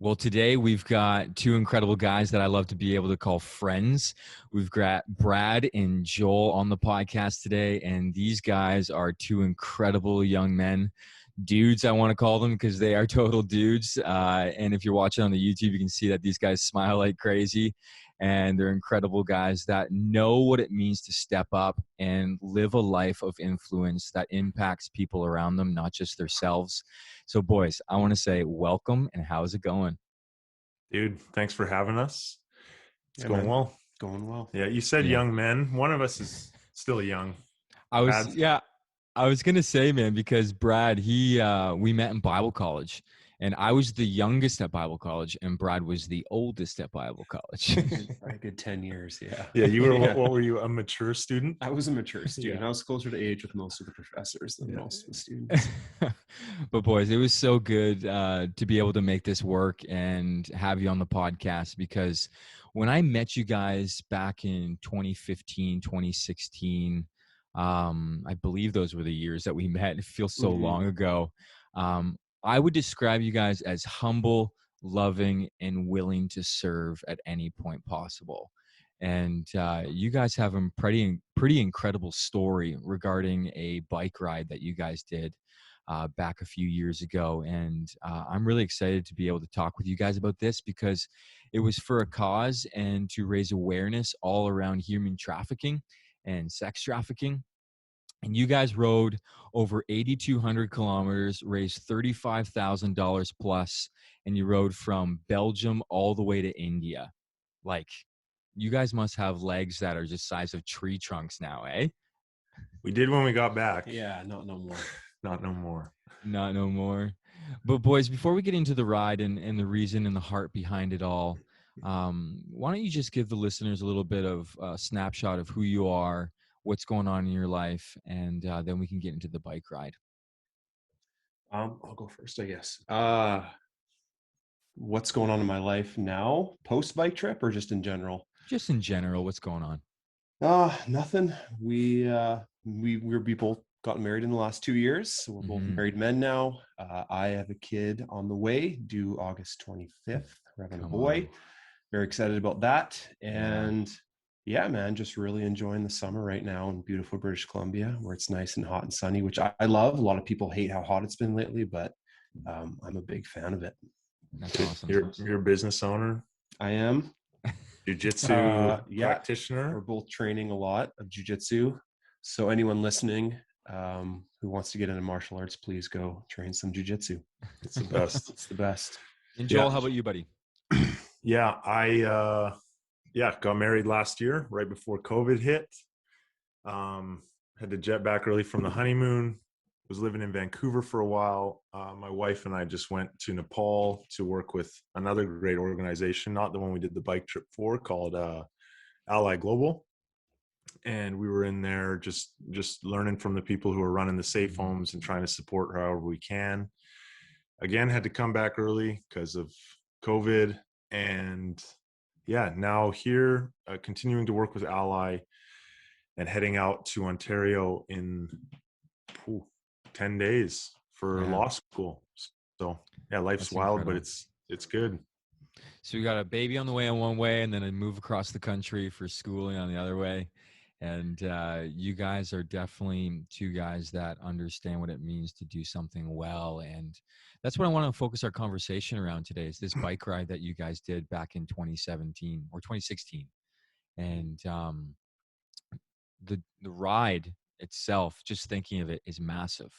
Well, today we've got two incredible guys that I love to be able to call friends. We've got Brad and Joel on the podcast today, and these guys are two incredible young men. Dudes, I want to call them because they are total dudes. And if you're watching on the YouTube, you can see that these guys smile like crazy. And they're incredible guys that know what it means to step up and live a life of influence that impacts people around them, not just themselves. So, boys, I want to say welcome, and how's it going? Dude, thanks for having us. It's going well. Going well. Yeah, you said young men. One of us is still young. I was gonna say, man, because Brad, we met in Bible college, and I was the youngest at Bible college, and Brad was the oldest at Bible college. A good 10 years, yeah. Yeah, you were. What were you? A mature student? I was a mature student. Yeah. I was closer to age with most of the professors than most of the students. But boys, it was so good to be able to make this work and have you on the podcast, because when I met you guys back in 2015, 2016, I believe those were the years that we met. It feels so long ago. I would describe you guys as humble, loving, and willing to serve at any point possible. And you guys have a pretty incredible story regarding a bike ride that you guys did back a few years ago. And I'm really excited to be able to talk with you guys about this, because it was for a cause and to raise awareness all around human trafficking and sex trafficking. And you guys rode over 8,200 kilometers, raised $35,000 plus, and you rode from Belgium all the way to India. Like, you guys must have legs that are just size of tree trunks now, eh? We did when we got back. Yeah, not no more. Not no more. Not no more. But boys, before we get into the ride and the reason and the heart behind it all, why don't you just give the listeners a little bit of a snapshot of who you are, what's going on in your life, and then we can get into the bike ride. I'll go first, I guess. What's going on in my life now, post bike trip, or just in general? Just in general, what's going on? Nothing. We both got married in the last 2 years, so we're both married men now. I have a kid on the way, due August 25th. We're having a boy. Very excited about that. And yeah, man, just really enjoying the summer right now in beautiful British Columbia, where it's nice and hot and sunny, which I love. A lot of people hate how hot it's been lately, but I'm a big fan of it. That's awesome. You're a business owner? I am. Jiu-jitsu practitioner? We're both training a lot of jiu-jitsu. So anyone listening who wants to get into martial arts, please go train some jiu-jitsu. It's the best. It's the best. And Joel, how about you, buddy? Yeah, I got married last year, right before COVID hit. Had to jet back early from the honeymoon. Was living in Vancouver for a while. My wife and I just went to Nepal to work with another great organization, not the one we did the bike trip for, called Ally Global. And we were in there just learning from the people who are running the safe homes and trying to support however we can. Again, had to come back early because of COVID. And yeah, now here, continuing to work with Ally and heading out to Ontario in 10 days for law school. So yeah, life's That's wild, incredible. but it's good. So we got a baby on the way on one way, and then a move across the country for schooling on the other way. And you guys are definitely two guys that understand what it means to do something well. And that's what I want to focus our conversation around today, is this bike ride that you guys did back in 2017 or 2016. And the ride itself, just thinking of it, is massive.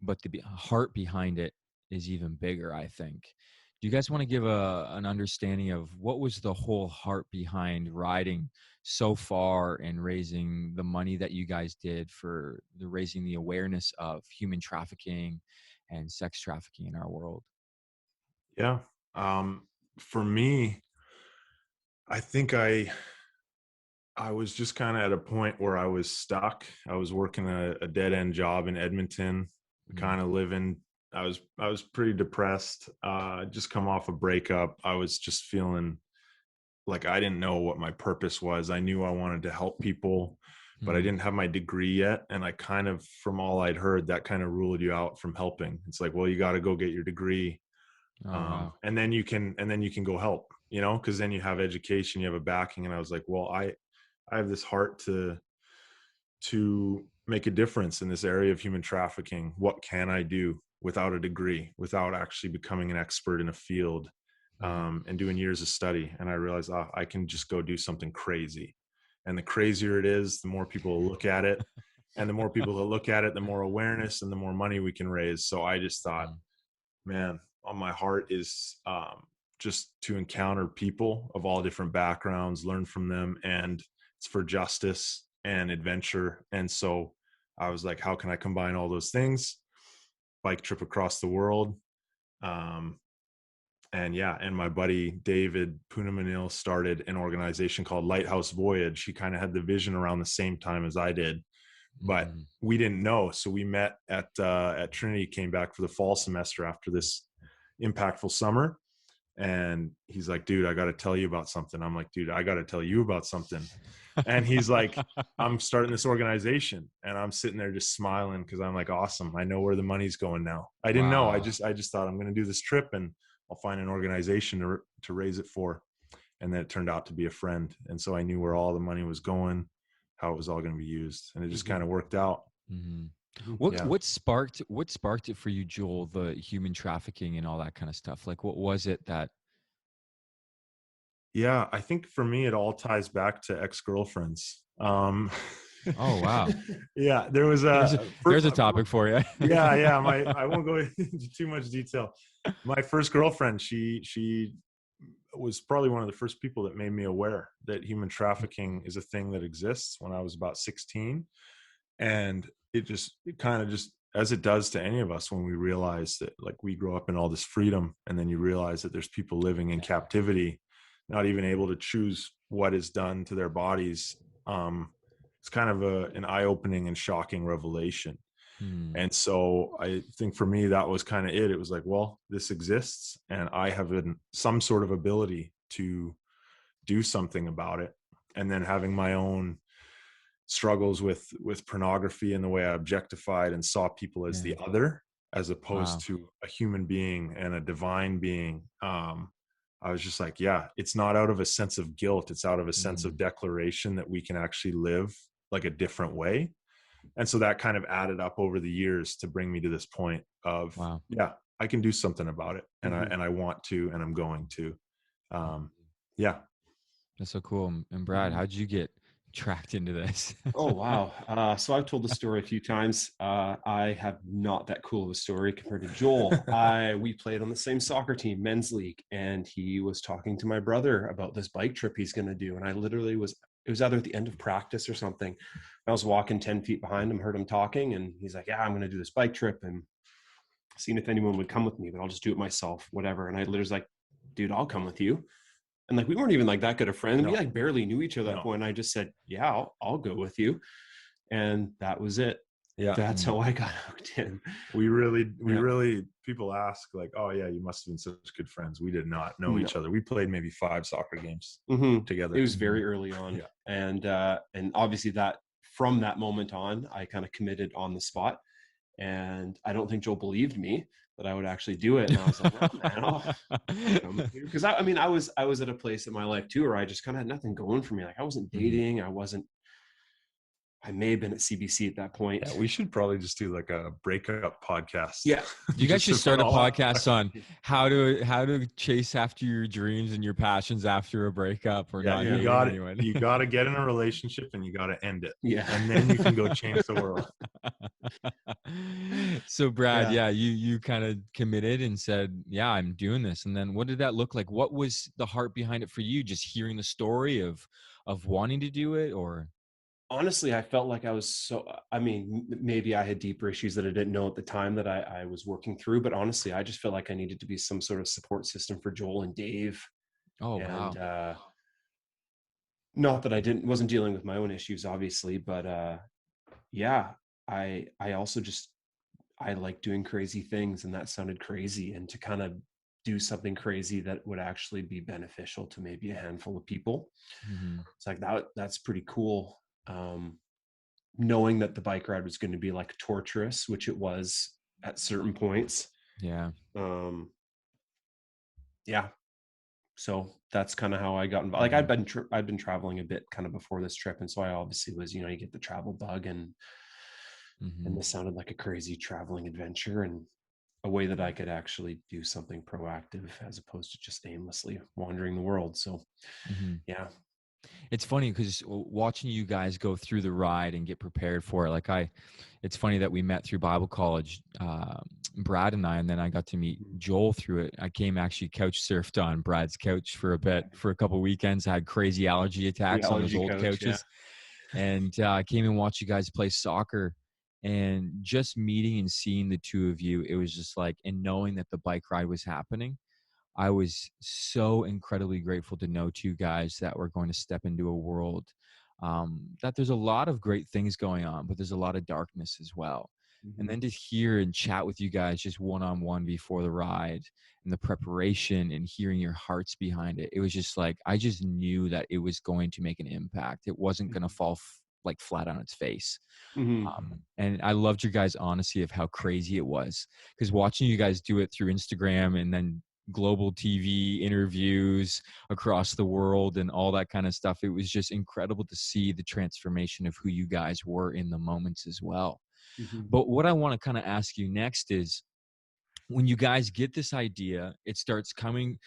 But the heart behind it is even bigger, I think. Do you guys want to give an understanding of what was the whole heart behind riding so far and raising the money that you guys did for raising the awareness of human trafficking and sex trafficking in our world? Yeah. For me, I think I was just kind of at a point where I was stuck. I was working a dead end job in Edmonton, kind of living. I was pretty depressed. Just come off a breakup. I was just feeling like I didn't know what my purpose was. I knew I wanted to help people, but I didn't have my degree yet. And I kind of, from all I'd heard, that kind of ruled you out from helping. It's like, well, you got to go get your degree. Oh, wow. And then you can go help, you know, cause then you have education, you have a backing. And I was like, well, I have this heart to make a difference in this area of human trafficking. What can I do without a degree, without actually becoming an expert in a field, and doing years of study? And I realized, I can just go do something crazy. And the crazier it is, the more people will look at it. And the more people that look at it, the more awareness and the more money we can raise. So I just thought, man, on my heart is just to encounter people of all different backgrounds, learn from them, and it's for justice and adventure. And so I was like, how can I combine all those things? Bike trip across the world. And my buddy David Punamanil started an organization called Lighthouse Voyage. He kind of had the vision around the same time as I did, but we didn't know. So we met at Trinity, came back for the fall semester after this impactful summer. And he's like, dude, I got to tell you about something. I'm like, dude, I got to tell you about something. And he's like, I'm starting this organization. And I'm sitting there just smiling because I'm like, awesome. I know where the money's going now. I didn't know. I just thought I'm going to do this trip and I'll find an organization to raise it for. And then it turned out to be a friend. And so I knew where all the money was going, how it was all going to be used. And it just kind of worked out. What sparked it for you, Joel, the human trafficking and all that kind of stuff? Like, what was it that? Yeah, I think for me, it all ties back to ex-girlfriends. Oh, wow. Yeah, there's a topic for you. Yeah. I won't go into too much detail. My first girlfriend, she was probably one of the first people that made me aware that human trafficking is a thing that exists when I was about 16. And it kind of just, as it does to any of us, when we realize that, like, we grow up in all this freedom and then you realize that there's people living in captivity, not even able to choose what is done to their bodies. It's kind of an eye-opening and shocking revelation. And so I think for me, that was kind of it. It was like, well, this exists and I have some sort of ability to do something about it. And then having my own struggles with pornography and the way I objectified and saw people as the other, as opposed to a human being and a divine being. I was just like, yeah, it's not out of a sense of guilt. It's out of a sense of declaration that we can actually live like a different way. And so that kind of added up over the years to bring me to this point of, yeah, I can do something about it. And I want to, and I'm going to. Yeah. That's so cool. And Brad, how'd you get tracked into this? Oh, wow. So I've told the story a few times. I have not that cool of a story compared to Joel. We played on the same soccer team, men's league, and he was talking to my brother about this bike trip he's going to do. And I literally it was either at the end of practice or something. I was walking 10 feet behind him, heard him talking, and he's like, yeah, I'm going to do this bike trip and seeing if anyone would come with me, but I'll just do it myself, whatever. And I literally was like, dude, I'll come with you. And like, we weren't even like that good of friends. We like barely knew each other at that point. And I just said, yeah, I'll go with you. And that was it. Yeah. That's how I got hooked in. We really, people ask like, oh yeah, you must have been such good friends. We did not know each other. We played maybe 5 soccer games together. It was very early on. Yeah. And obviously from that moment on, I kind of committed on the spot. And I don't think Joel believed me that I would actually do it. And I was like, oh, man, because I was at a place in my life too, where I just kind of had nothing going for me. Like I wasn't dating. I may have been at CBC at that point. Yeah, we should probably just do like a breakup podcast. Yeah. You guys should start a podcast on how to chase after your dreams and your passions after a breakup or not. You got to get in a relationship and you got to end it. Yeah. And then you can go change the world. So Brad, you kind of committed and said, yeah, I'm doing this. And then what did that look like? What was the heart behind it for you? Just hearing the story of wanting to do it, or? Honestly, I felt like I was maybe I had deeper issues that I didn't know at the time that I was working through, but honestly, I just felt like I needed to be some sort of support system for Joel and Dave. Oh, wow. Not that I wasn't dealing with my own issues, obviously, but I also I like doing crazy things, and that sounded crazy. And to kind of do something crazy that would actually be beneficial to maybe a handful of people. It's like that's pretty cool. Knowing that the bike ride was going to be like torturous, which it was at certain points. Yeah. Yeah. So that's kind of how I got involved. Like I'd been traveling a bit kind of before this trip. And so I obviously was, you get the travel bug, and this sounded like a crazy traveling adventure and a way that I could actually do something proactive as opposed to just aimlessly wandering the world. So yeah. It's funny because watching you guys go through the ride and get prepared for it, it's funny that we met through Bible college, Brad and I, and then I got to meet Joel through it. I came actually couch surfed on Brad's couch for a couple of weekends. I had crazy allergy attacks on those old couches, and I came and watched you guys play soccer. And just meeting and seeing the two of you, it was just like, and knowing that the bike ride was happening, I was so incredibly grateful to know two guys that were going to step into a world that there's a lot of great things going on, but there's a lot of darkness as well. And then to hear and chat with you guys just one-on-one before the ride and the preparation and hearing your hearts behind it, it was just like, I just knew that it was going to make an impact. It wasn't going to fall like flat on its face. And I loved your guys' honesty of how crazy it was, because watching you guys do it through Instagram and then global TV interviews across the world and all that kind of stuff, it was just incredible to see the transformation of who you guys were in the moments as well. But what I want to kind of ask you next is, when you guys get this idea, it starts coming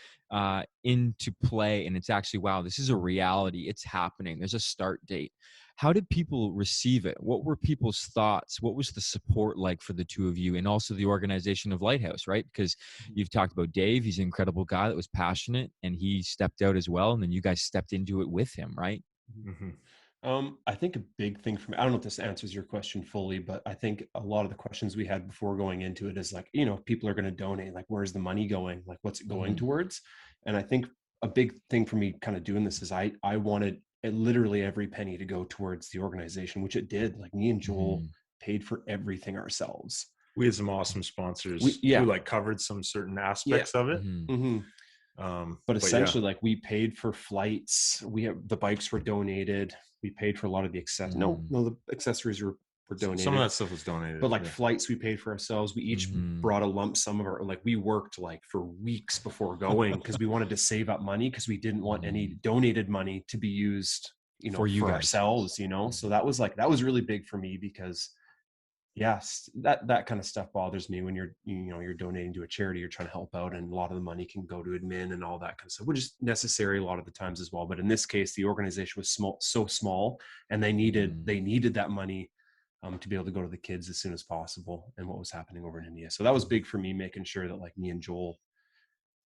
into play, and it's actually, wow, this is a reality. It's happening. There's a start date. How did people receive it? What were people's thoughts? What was the support like for the two of you, and also the organization of Lighthouse, right? Because you've talked about Dave. He's an incredible guy that was passionate, and he stepped out as well. And then you guys stepped into it with him, right? I think a big thing for me, I don't know if this answers your question fully, but I think a lot of the questions we had before going into it is like, if people are going to donate, like, where's the money going? Like, what's it going towards? And I think a big thing for me kind of doing this is I wanted literally every penny to go towards the organization, which it did. Like, me and Joel paid for everything ourselves. We had some awesome sponsors who like covered some certain aspects of it. But essentially, like, we paid for flights. The bikes were donated. We paid for a lot of the accessories. No, the accessories were donated. Some of that stuff was donated. But like flights, we paid for ourselves. We each brought a lump sum of our, like, we worked like for weeks before going because we wanted to save up money, because we didn't want any donated money to be used, for ourselves, So that was really big for me, because yes, that kind of stuff bothers me when you're donating to a charity, you're trying to help out, and a lot of the money can go to admin and all that kind of stuff, which is necessary a lot of the times as well. But in this case, the organization was so small, and they needed that money to be able to go to the kids as soon as possible, and what was happening over in India. So that was big for me, making sure that, like, me and Joel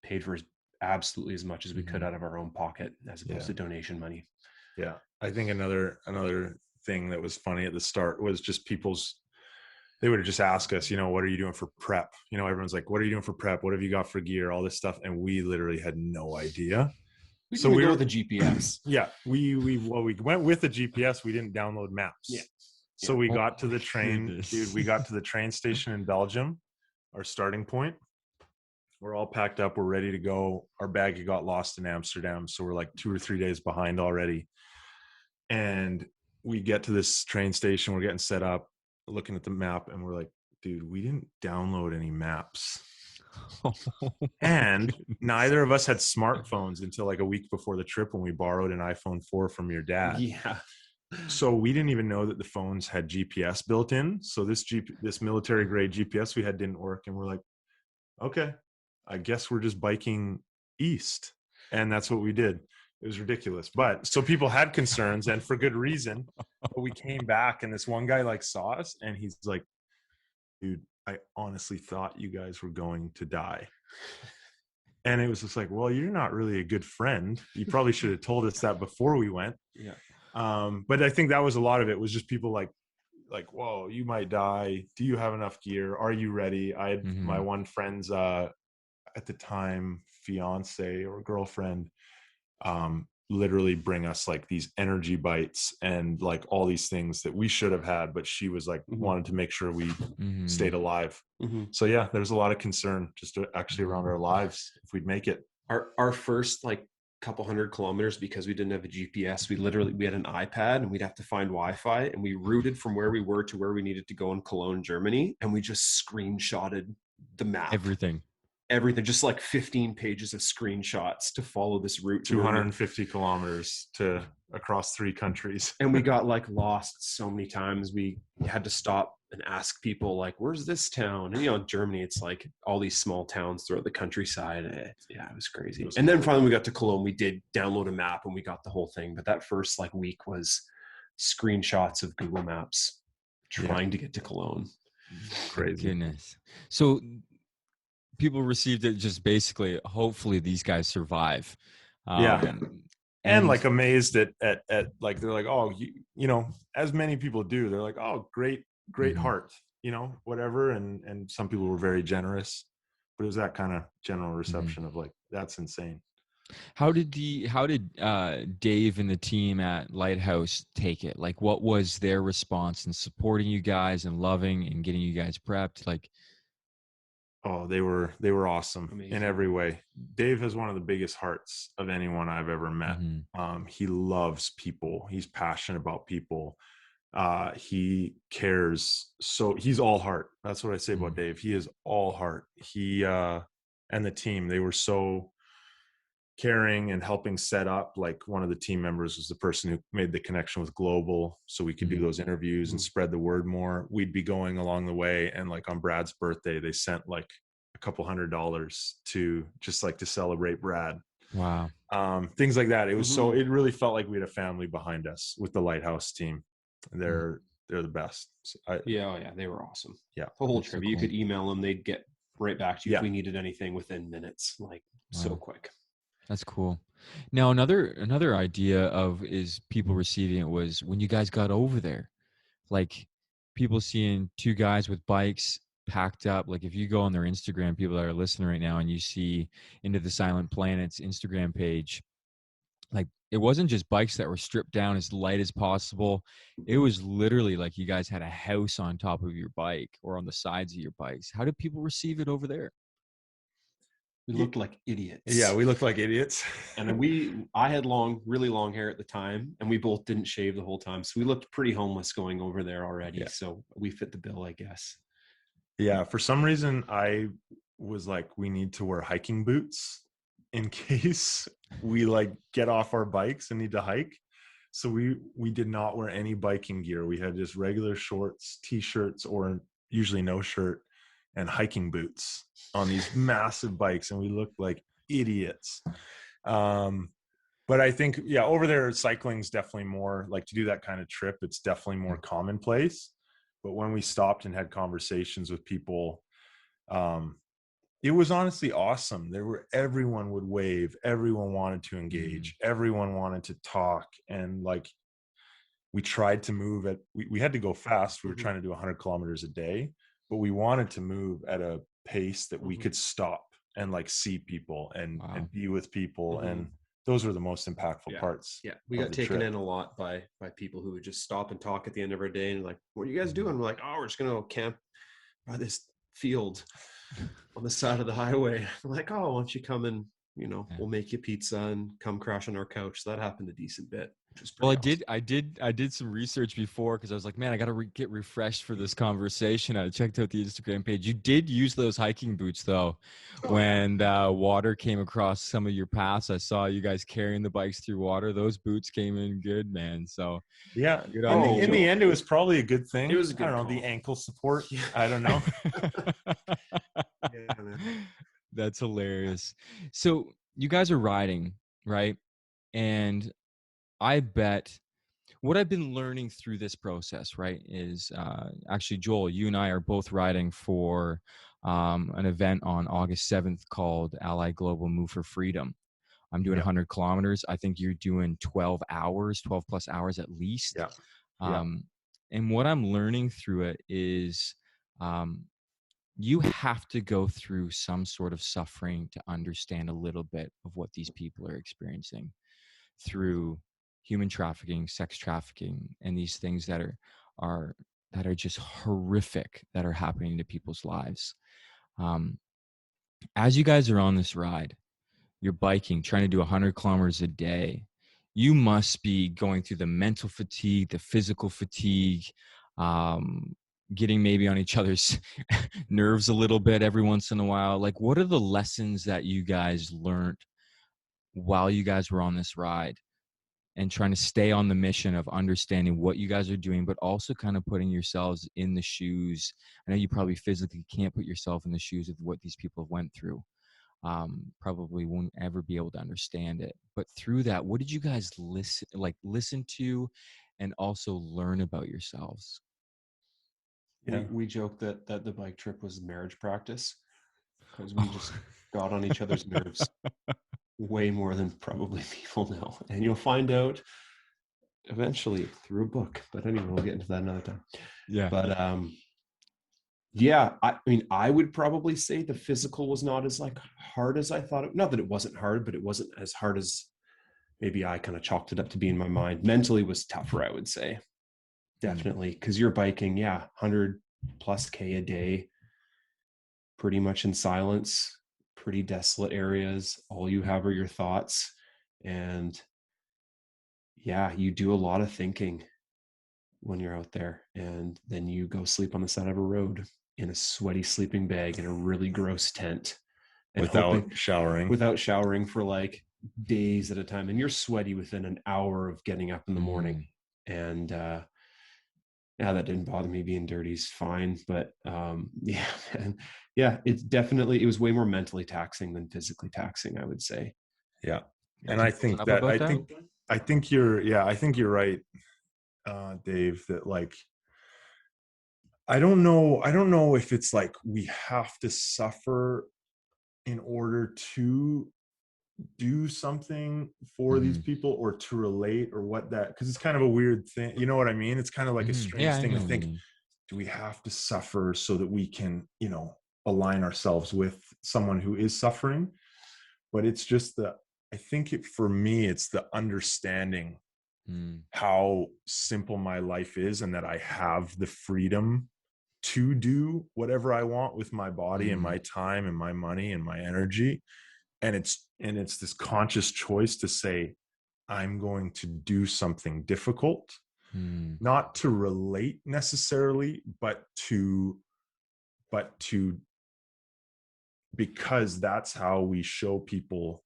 paid for absolutely as much as we could out of our own pocket, as opposed to donation money. Yeah. I think another thing that was funny at the start was just they would just ask us, what are you doing for prep? Everyone's like, what are you doing for prep? What have you got for gear? All this stuff. And we literally had no idea. So we were with the GPS. Yeah. We went with the GPS. We didn't download maps. Yeah. So we got to the train, dude, we got to the train station in Belgium, our starting point. We're all packed up. We're ready to go. Our bag got lost in Amsterdam. So we're like 2 or 3 days behind already. And we get to this train station. We're getting set up, looking at the map, and we're like, dude, we didn't download any maps. And neither of us had smartphones until like a week before the trip, when we borrowed an iPhone 4 from your dad. Yeah. So we didn't even know that the phones had GPS built in. So this military grade GPS we had didn't work. And we're like, okay, I guess we're just biking east. And that's what we did. It was ridiculous. But so people had concerns, and for good reason. But we came back, and this one guy like saw us, and he's like, dude, I honestly thought you guys were going to die. And it was just like, well, you're not really a good friend. You probably should have told us that before we went. Yeah. But I think that was a lot of it, was just people like, whoa, you might die. Do you have enough gear? Are you ready? I had my one friend's, at the time, fiance or girlfriend, literally bring us like these energy bites and like all these things that we should have had, but she was like wanted to make sure we stayed alive. So yeah, there's a lot of concern just actually around our lives if we'd make it. Our first like couple 100 kilometers, because we didn't have a GPS, we had an iPad and we'd have to find Wi-Fi, and we routed from where we were to where we needed to go in Cologne, Germany, and we just screenshotted the map. Everything, just like 15 pages of screenshots to follow this route. 250 kilometers to across 3 countries. And we got like lost so many times. We had to stop and ask people like, where's this town? And in Germany, it's like all these small towns throughout the countryside. It was crazy. And then finally we got to Cologne. We did download a map and we got the whole thing. But that first like week was screenshots of Google Maps trying to get to Cologne. Crazy. Goodness. So people received it just basically, hopefully these guys survive. And like amazed at like, they're like, oh, you know, as many people do, they're like, oh, great heart, you know, whatever. And some people were very generous, but it was that kind of general reception of like, that's insane. How did Dave and the team at Lighthouse take it? Like, what was their response in supporting you guys and loving and getting you guys prepped? Like, oh, they were awesome. Amazing. In every way. Dave has one of the biggest hearts of anyone I've ever met. He loves people. He's passionate about people. He cares. So he's all heart. That's what I say about Dave. He is all heart. He and the team, they were so caring and helping set up. Like one of the team members was the person who made the connection with Global, so we could do those interviews and spread the word more. We'd be going along the way, and like on Brad's birthday, they sent like a couple $100 to just like to celebrate Brad. Wow. Things like that. It was so, it really felt like we had a family behind us with the Lighthouse team. They're the best. So they were awesome. Yeah, the whole trip. So cool. You could email them; they'd get right back to you if we needed anything within minutes. Like so quick. That's cool. Now, another idea of is people receiving it was when you guys got over there, like people seeing 2 guys with bikes packed up. Like if you go on their Instagram, people that are listening right now, and you see Into the Silent Planet's Instagram page, like it wasn't just bikes that were stripped down as light as possible. It was literally like you guys had a house on top of your bike or on the sides of your bikes. How did people receive it over there? We looked like idiots. Yeah, we looked like idiots. And I had really long hair at the time, and we both didn't shave the whole time. So we looked pretty homeless going over there already. Yeah. So we fit the bill, I guess. Yeah, for some reason, I was like, we need to wear hiking boots in case we like get off our bikes and need to hike. So we did not wear any biking gear. We had just regular shorts, t-shirts, or usually no shirt, and hiking boots on these massive bikes, and we looked like idiots. But I think, over there, cycling's definitely more like, to do that kind of trip, it's definitely more commonplace. But when we stopped and had conversations with people, it was honestly awesome. Everyone would wave, everyone wanted to engage, everyone wanted to talk. And like, we tried to move we had to go fast. We were trying to do 100 kilometers a day, but we wanted to move at a pace that we could stop and like see people and be with people. And those were the most impactful parts. Yeah. We got taken in a lot by people who would just stop and talk at the end of our day and like, what are you guys doing? We're like, oh, we're just going to camp by this field on the side of the highway. I'm like, oh, why don't you come and, we'll make you pizza and come crash on our couch. So that happened a decent bit. Well, awesome. I did some research before, because I was like, man, I got to get refreshed for this conversation. I checked out the Instagram page. You did use those hiking boots though, when water came across some of your paths. I saw you guys carrying the bikes through water. Those boots came in good, man. So yeah, in the end, it was probably a good thing. It was a good call. The ankle support. I don't know. That's hilarious. So you guys are riding, right? And I bet what I've been learning through this process, right, is actually, Joel, you and I are both riding for an event on August 7th called Ally Global Move for Freedom. I'm doing 100 kilometers. I think you're doing 12 plus hours at least. Yeah. And what I'm learning through it is you have to go through some sort of suffering to understand a little bit of what these people are experiencing. through human trafficking, sex trafficking, and these things that are just horrific that are happening to people's lives. As you guys are on this ride, you're biking, trying to do 100 kilometers a day. You must be going through the mental fatigue, the physical fatigue, getting maybe on each other's nerves a little bit every once in a while. Like, what are the lessons that you guys learned while you guys were on this ride and trying to stay on the mission of understanding what you guys are doing, but also kind of putting yourselves in the shoes? I know you probably physically can't put yourself in the shoes of what these people went through. Probably won't ever be able to understand it. But through that, what did you guys listen to and also learn about yourselves? Yeah. We joke that the bike trip was marriage practice, because we just got on each other's nerves way more than probably people know. And you'll find out eventually through a book. But anyway, we'll get into that another time. Yeah. But yeah, I mean, I would probably say the physical was not as like hard as I thought. Not that it wasn't hard, but it wasn't as hard as maybe I kind of chalked it up to be in my mind. Mentally was tougher, I would say. Definitely. Because you're biking, 100 plus K a day, pretty much in silence, pretty desolate areas. All you have are your thoughts. And yeah, you do a lot of thinking when you're out there, and then you go sleep on the side of a road in a sweaty sleeping bag in a really gross tent, and without showering for like days at a time. And you're sweaty within an hour of getting up in the morning. And yeah, that didn't bother me. Being dirty is fine. But yeah, man. Yeah, it was way more mentally taxing than physically taxing, I would say. Yeah. And I think you're right, Dave, that like, I don't know if it's like we have to suffer in order to do something for these people or to relate, or what that, because it's kind of a weird thing. You know what I mean? It's kind of like a strange thing to think, do we have to suffer so that we can, align ourselves with someone who is suffering? But it's just I think for me, it's the understanding how simple my life is, and that I have the freedom to do whatever I want with my body and my time and my money and my energy. And it's this conscious choice to say, I'm going to do something difficult, not to relate necessarily, but to because that's how we show people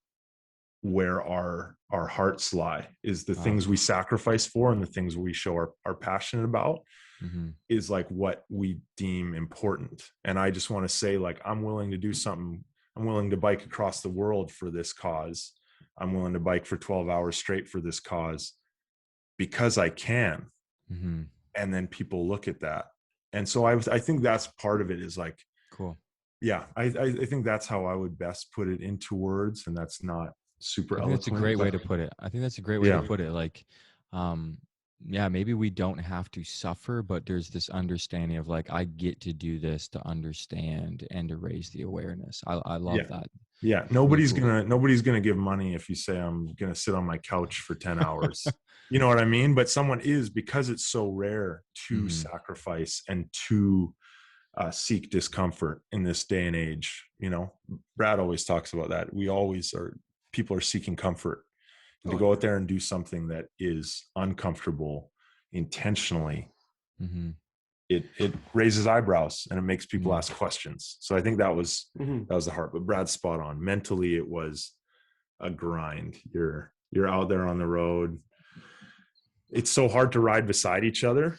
where our hearts lie, is the things we sacrifice for, and the things we show are passionate about, is like what we deem important. And I just want to say, like, I'm willing to do something. I'm willing to bike across the world for this cause. I'm willing to bike for 12 hours straight for this cause, because I can. And then people look at that. And so I think that's part of it, is like, cool. Yeah. I think that's how I would best put it into words. And that's not super eloquent. That's a great way to put it. I think that's a great way to put it. Like, yeah, maybe we don't have to suffer, but there's this understanding of like, I get to do this to understand and to raise the awareness. I love that. Yeah. Nobody's gonna give money if you say, I'm gonna sit on my couch for 10 hours. You know what I mean? But someone is, because it's so rare to sacrifice and to seek discomfort in this day and age. Brad always talks about that. People are seeking comfort. And to go out there and do something that is uncomfortable intentionally, it raises eyebrows and it makes people ask questions. So I think that was the heart. But Brad's spot on. Mentally, it was a grind. You're out there on the road. It's so hard to ride beside each other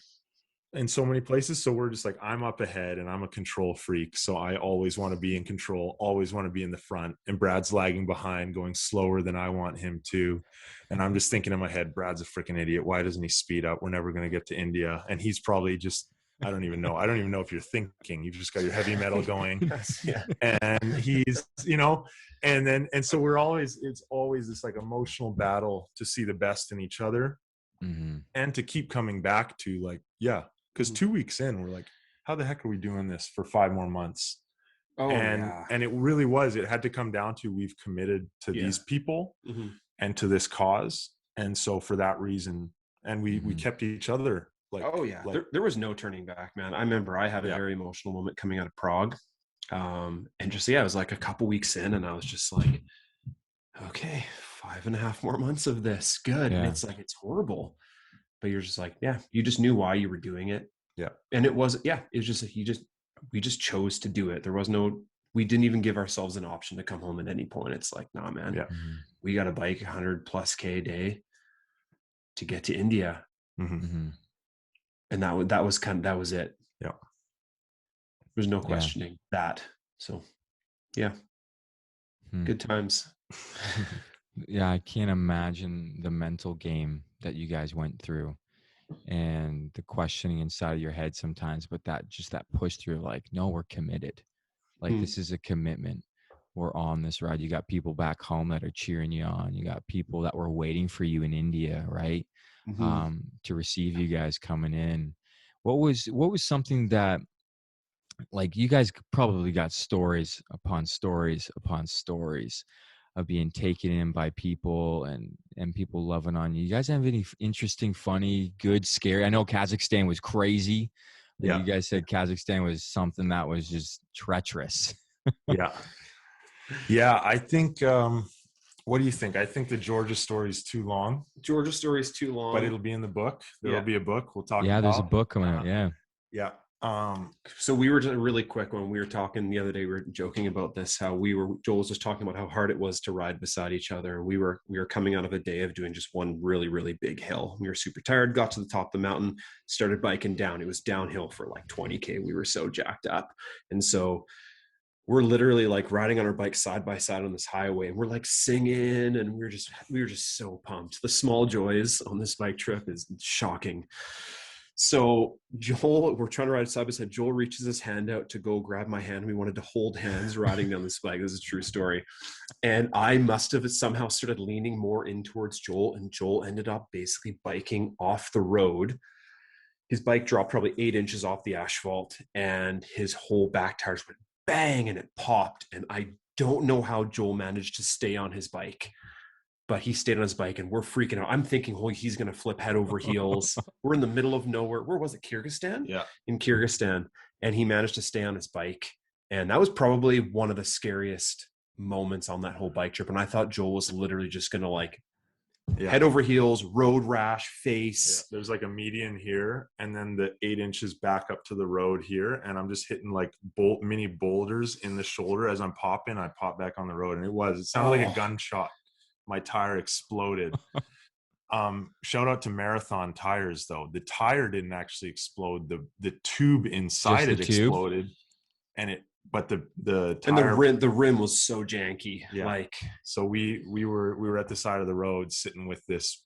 in so many places. So we're just like, I'm up ahead and I'm a control freak. So I always want to be in control, always want to be in the front. And Brad's lagging behind, going slower than I want him to. And I'm just thinking in my head, Brad's a freaking idiot. Why doesn't he speed up? We're never going to get to India. And he's probably just, I don't even know if you're thinking. You've just got your heavy metal going. And he's, and so it's always this like emotional battle to see the best in each other. And to keep coming back to like, because 2 weeks in, we're like, how the heck are we doing this for 5 more months? And it really was, it had to come down to, we've committed to these people and to this cause. And so for that reason, and we kept each other like, oh yeah, there was no turning back, man. I remember I had a very emotional moment coming out of Prague. And just, it was like a couple weeks in and I was just like, okay, 5.5 more months of this. Good. Yeah. And it's like, it's horrible, but you're just like, yeah, you just knew why you were doing it. Yeah. And it was, it's just, we just chose to do it. There was we didn't even give ourselves an option to come home at any point. It's like, nah, man, we got a bike 100+ K a day to get to India. And that was it. Yeah. There's no questioning that. So yeah. Good times. Yeah, I can't imagine the mental game that you guys went through and the questioning inside of your head sometimes, but that push through, like, no, we're committed. Like, this is a commitment. We're on this ride. You got people back home that are cheering you on. You got people that were waiting for you in India, right? To receive you guys coming in. What was something that, like, you guys probably got stories upon stories upon stories of being taken in by people and people loving on you. You guys have any interesting, funny, good, scary? I know Kazakhstan was crazy. Yeah. You guys said Kazakhstan was something that was just treacherous. Yeah. I think, what do you think? I think the Georgia story is too long. But it'll be in the book. There'll be a book. We'll talk about. There's a book coming out. Yeah. So we were just really quick when we were talking the other day, we were joking about this, how Joel was just talking about how hard it was to ride beside each other. We were coming out of a day of doing just one really, really big hill. We were super tired, got to the top of the mountain, started biking down. It was downhill for like 20K. We were so jacked up. And so we're literally like riding on our bike side by side on this highway, and we're like singing, and we were just so pumped. The small joys on this bike trip is shocking. So Joel, we're trying to ride side by side. Joel reaches his hand out to go grab my hand. We wanted to hold hands riding down this bike. This is a true story. And I must have somehow started leaning more in towards Joel, and Joel ended up basically biking off the road. His bike dropped probably 8 inches off the asphalt, and his whole back tires went bang, and it popped. And I don't know how Joel managed to stay on his bike, but he stayed on his bike, and we're freaking out. I'm thinking, holy, he's going to flip head over heels. We're in the middle of nowhere. Where was it? Kyrgyzstan? Yeah. In Kyrgyzstan. And he managed to stay on his bike. And that was probably one of the scariest moments on that whole bike trip. And I thought Joel was literally just going to like head over heels, road rash, face. There's like a median here, and then the 8 inches back up to the road here. And I'm just hitting like mini boulders in the shoulder as I'm popping. I pop back on the road, and it sounded like a gunshot. My tire exploded. Shout out to Marathon tires though. The tire didn't actually explode. The tube inside it exploded, but the tire, and the rim was so janky. Yeah. Like, so we were at the side of the road sitting with this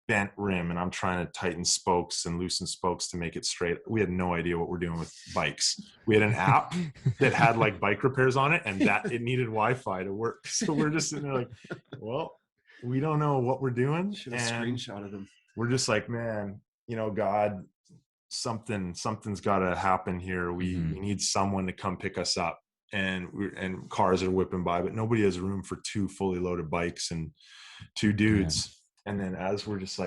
bent rim, and I'm trying to tighten spokes and loosen spokes to make it straight. We had no idea what we're doing with bikes. We had an app that had like bike repairs on it, and that it needed Wi-Fi to work. So we're just sitting there like, well, we don't know what we're doing. Should have screenshotted them. We're just like, man, God, something's got to happen here. We need someone to come pick us up, and cars are whipping by, but nobody has room for 2 fully loaded bikes and 2 dudes. Yeah. And then as we're just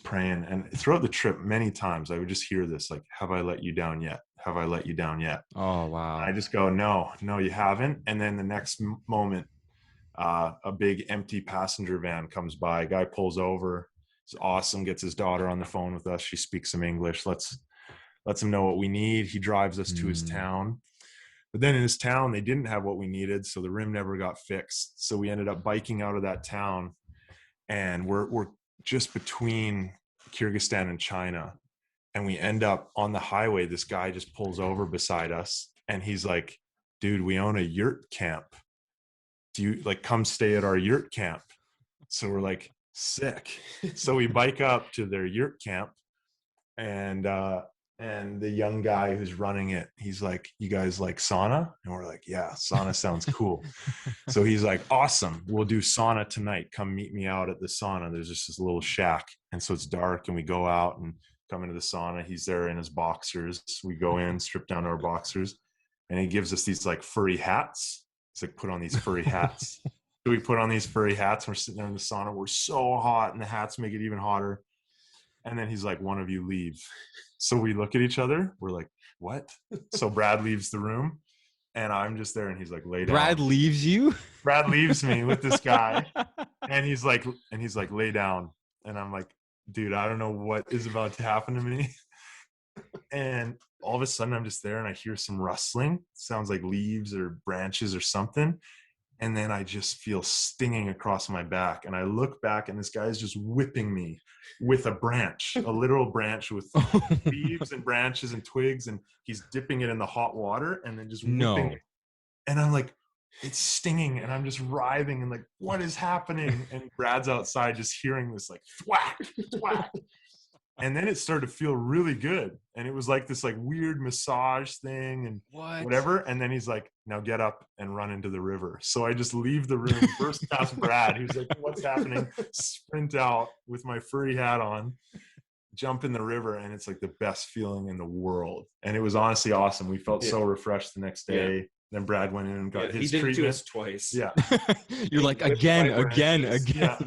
praying, and throughout the trip, many times I would just hear this, like, have I let you down yet? Have I let you down yet? Oh, wow. And I just go, no, you haven't. And then the next moment, a big empty passenger van comes by. A guy pulls over. It's awesome. Gets his daughter on the phone with us. She speaks some English. Lets him know what we need. He drives us to his town. But then in his town, they didn't have what we needed, so the rim never got fixed. So we ended up biking out of that town, and we're just between Kyrgyzstan and China, and we end up on the highway. This guy just pulls over beside us, and he's like, dude, we own a yurt camp. Do you like come stay at our yurt camp? So we're like, sick. So we bike up to their yurt camp, and the young guy who's running it, he's like, you guys like sauna? And we're like, yeah, sauna sounds cool. So he's like, awesome, we'll do sauna tonight. Come meet me out at the sauna. There's just this little shack. And so it's dark, and we go out and come into the sauna. He's there in his boxers. We go in, strip down to our boxers, and he gives us these like furry hats. He's like, put on these furry hats. So we put on these furry hats. And we're sitting there in the sauna. We're so hot, and the hats make it even hotter. And then he's like, one of you leave. So we look at each other. We're like, what? So Brad leaves the room, and I'm just there, and he's like, lay down. Brad leaves you? Brad leaves me with this guy, and he's like, lay down. And I'm like, dude, I don't know what is about to happen to me. And all of a sudden I'm just there, and I hear some rustling. Sounds like leaves or branches or something. And then I just feel stinging across my back. And I look back, and this guy is just whipping me with a branch, a literal branch with leaves and branches and twigs. And he's dipping it in the hot water and then just whipping it. And I'm like, it's stinging. And I'm just writhing and like, what is happening? And Brad's outside just hearing this like thwack, thwack. And then it started to feel really good. And it was like this like weird massage thing and whatever. And then he's like, now get up and run into the river. So I just leave the room, burst past Brad, who's like, what's happening? Sprint out with my furry hat on, jump in the river. And it's like the best feeling in the world. And it was honestly awesome. We felt so refreshed the next day. Yeah. Then Brad went in and got his treatment. He did it to us twice. Yeah. You're like, again. Yeah.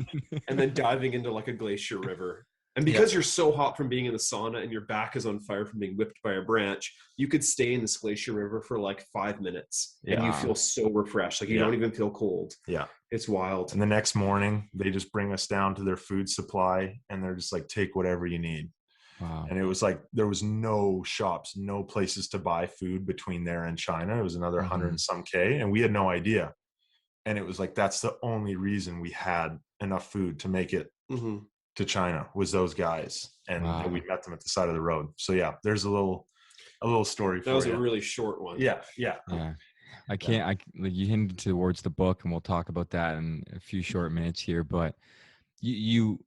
And then diving into like a glacier river. And because you're so hot from being in the sauna and your back is on fire from being whipped by a branch, you could stay in this glacier river for like 5 minutes and you feel so refreshed. Like you don't even feel cold. Yeah. It's wild. And the next morning they just bring us down to their food supply, and they're just like, take whatever you need. Wow. And it was like, there was no shops, no places to buy food between there and China. It was another 100 and some K, and we had no idea. And it was like, that's the only reason we had enough food to make it to China, was those guys. And we met them at the side of the road. So yeah, there's a little story for you. That was a really short one. Yeah. You hinted towards the book, and we'll talk about that in a few short minutes here, but you